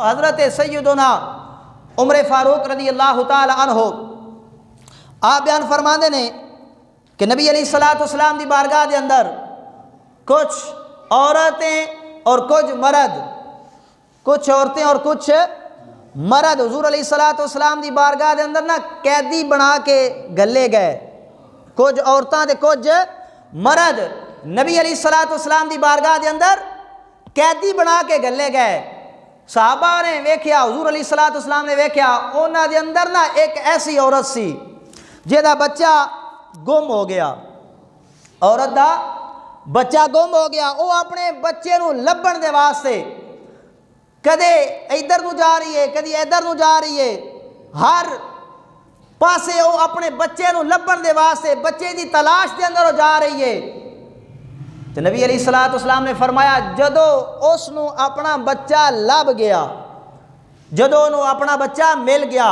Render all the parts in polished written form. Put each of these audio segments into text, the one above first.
حضرت سیدنا عمر فاروق رضی اللہ تعالی عنہ آپ بیان فرماندے نے کہ نبی علیہ الصلوۃ والسلام دی بارگاہ دے اندر کچھ عورتیں اور کچھ مرد، کچھ عورتیں اور کچھ مرد حضور علیہ الصلوۃ والسلام دی بارگاہ دے اندر نا قیدی بنا کے گلے گئے، کچھ عورتاں تے کچھ مرد نبی علیہ الصلوۃ والسلام دی بارگاہ دے اندر قیدی بنا کے گلے گئے۔ صحابہ نے ویکھیا، حضور علیہ الصلوۃ والسلام نے ویکھیا، انہاں دے اندر نا ایک ایسی عورت سی جہدا بچہ گم ہو گیا، عورت دا بچہ گم ہو گیا۔ وہ اپنے بچے نو لبن دے واسطے کدے ادھر نو جا رہی ہے، کدی ادھر نو جا رہی ہے، ہر پاسے وہ اپنے بچے نو لبن دے واسطے بچے دی تلاش دے اندر وہ جا رہی ہے۔ تو نبی علیہ الصلوۃ والسلام نے فرمایا جدو اس نو اپنا بچہ لب گیا، جدو انہوں اپنا بچہ مل گیا،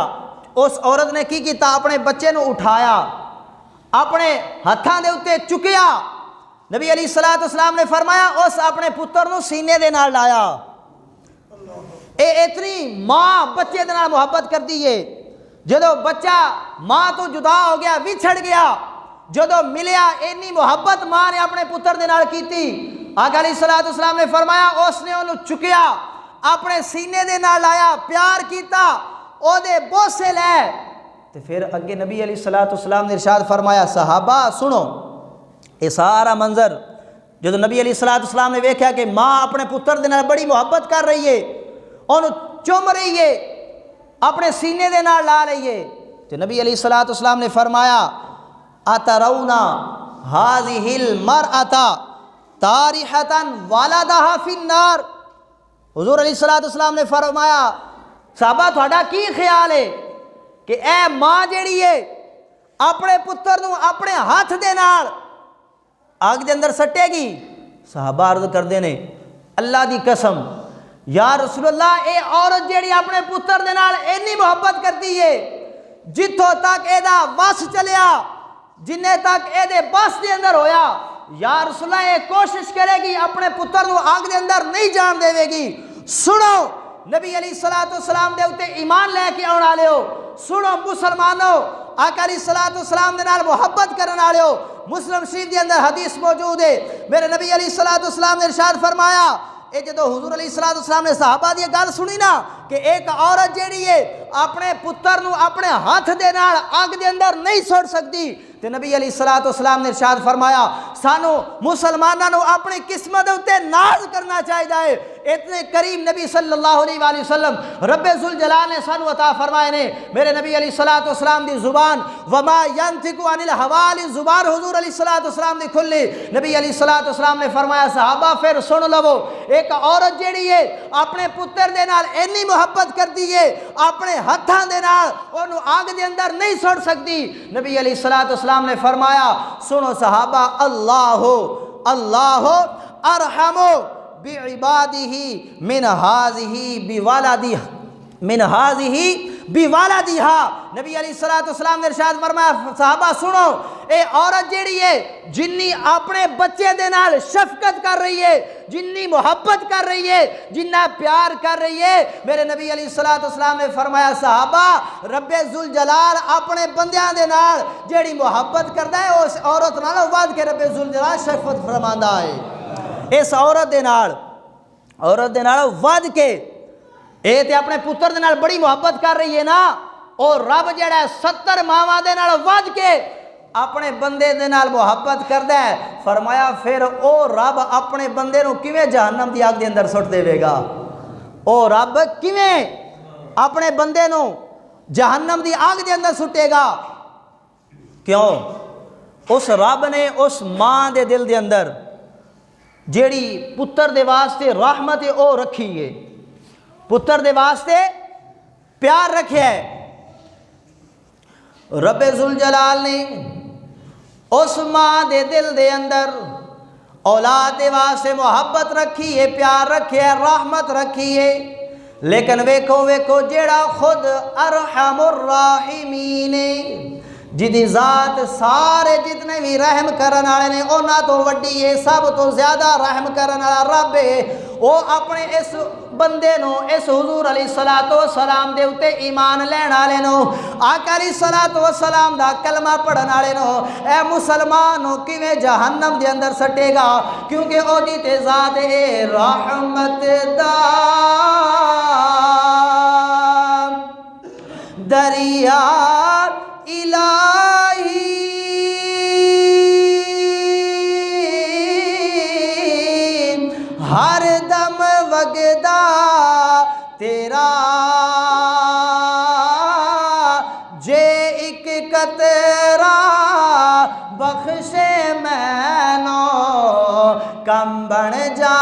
اس عورت نے کی کیتا؟ اپنے بچے نو اٹھایا، اپنے ہتھاں دے اتے چکیا۔ نبی علیہ الصلوۃ والسلام نے فرمایا اس اپنے پتر نو سینے دے نال لایا۔ اے اتنی ماں بچے دے نال محبت کر دی ہے، جدو بچہ ماں تو جدا ہو گیا، وچھڑ گیا، جدو ملیا اینی محبت ماں نے اپنے پتر دے نال کیتی۔ آقا علیہ الصلوۃ والسلام نے فرمایا اس نے انہوں چکیا، اپنے سینے دے نال لایا، پیار کیتا، او دے بوسے لے۔ تو پھر اگے نبی علیہ الصلوۃ والسلام نے ارشاد فرمایا صحابہ سنو، یہ سارا منظر جدو نبی علیہ الصلوۃ والسلام نے ویکھیا کہ ماں اپنے پتر دے نال بڑی محبت کر رہی ہے، انہوں چوم رہی ہے، اپنے سینے دے نال لا رہی ہے، تو نبی علیہ الصلوۃ والسلام نے فرمایا اترون هذه المرأة طارحة ولدها في النار۔ حضور علیہ الصلوۃ والسلام نے فرمایا صحابہ تھوڑا کی خیال ہے کہ اے ماں جیڑی ہے اپنے پتر نو اپنے ہاتھ دے نال آگ دے اندر سٹے گی؟ صحابہ عرض کردے نے اللہ دی قسم یا رسول اللہ اے عورت جیڑی اپنے پتر دے نال اینی محبت کرتی ہے جتھوں تک اے دا وس چلیا، جنہیں تک اے دے بس دے اندر ہویا، یا رسول اللہ اے کوشش کرے گی اپنے پتر نو آگ دے اندر نہیں جان دے گی۔ سنو نبی علیہ الصلوۃ والسلام دے اوتے ایمان لے کے آن والے ہو، سنو مسلمانوں آقا علیہ الصلوۃ والسلام دے نال محبت کرن والے ہو، مسلم شریف دے اندر حدیث موجود ہے، میرے نبی علیہ الصلوۃ والسلام نے ارشاد فرمایا اے جدو حضور علیہ الصلوۃ والسلام نے صحابہ دی گل سنی نا کہ ایک عورت جیڑی ہے اپنے پتر نو اپنے ہاتھ دے نال آگ دے اندر نہیں سٹ سکتی، تو نبی علیہ الصلوۃ والسلام نے ارشاد فرمایا سانو مسلمانوں نو اپنی قسمت اتے ناز کرنا چاہیے۔ اتنے کریم نبی صلی اللہ علیہ وآلہ وسلم رب ذوالجلال نے سانو عطا فرمائے نے، میرے نبی علیہ الصلوۃ والسلام دی زبان وما ينطق عن الهوى زبان حضور علیہ الصلوۃ والسلام دی کھلی۔ نبی علیہ الصلوۃ والسلام نے فرمایا صحابہ پھر سن لو، ایک عورت جیڑی ہے اپنے پتر دے نال اینی محبت کرتی ہے اپنے ہتھاں دے نال اونوں آگ دے اندر نہیں سٹ سکتی۔ نبی علیہ الصلوۃ والسلام نے فرمایا سنو صحابہ اللہ ارحم بعبادہ من هذه بوالدها۔ نبی علیہ الصلوۃ والسلام نے ارشاد فرمایا صحابہ سنو، اے عورت جیڑی ہے جنی اپنے بچے دے نال شفقت کر رہی ہے، جنی محبت کر رہی ہے، جنہ پیار کر رہی ہے، میرے نبی علیہ الصلوۃ والسلام نے فرمایا صحابہ رب ذوالجلال اپنے بندیاں دے نال جیڑی محبت کردا ہے اس عورت نال ود کے رب ذوالجلال شفقت فرماندا ہے۔ اس عورت دے نال ود کے اے تے اپنے پتر دے نال بڑی محبت کر رہی ہے نا، اور رب جڑا ہے 70 ماواں دے نال ود کے اپنے بندے دے نال محبت کردا ہے۔ فرمایا پھر او رب اپنے بندے نو کیویں جہنم دی آگ دے اندر سٹ دے گا؟ او رب کیویں اپنے بندے نو جہنم دی آگ دے اندر سٹے گا؟ کیوں؟ اس رب نے اس ماں دے دل دے اندر جیڑی پتر دے واسطے رحمت او رکھی ہے، پتر دے واسطے پیار رکھے ہے، رب ذوالجلال نے اس ماں دے دل دے اندر اولاد دے واسطے محبت رکھی ہے، پیار رکھے ہے، رحمت رکھی ہے۔ لیکن ویکھو جیڑا خود ارحم الراحمین جدی ذات سارے جتنے بھی رحم کرن والے نے انہاں تو وڈی ہے، سب تو زیادہ رحم کرن والا رب ہے، وہ اپنے اس بندے نو اس حضور علیہ الصلوۃ والسلام دے اوتے ایمان لین والے نو آقا علیہ الصلوۃ والسلام دا کلمہ پڑھن والے نو اے مسلمان نو کیویں جہنم دے اندر سٹے گا؟ کیونکہ او دی تے ذات اے رحمت دا دریا الہی ہر دم وگدا تیرا جے ایک قطرہ بخشے مینو کم بن جا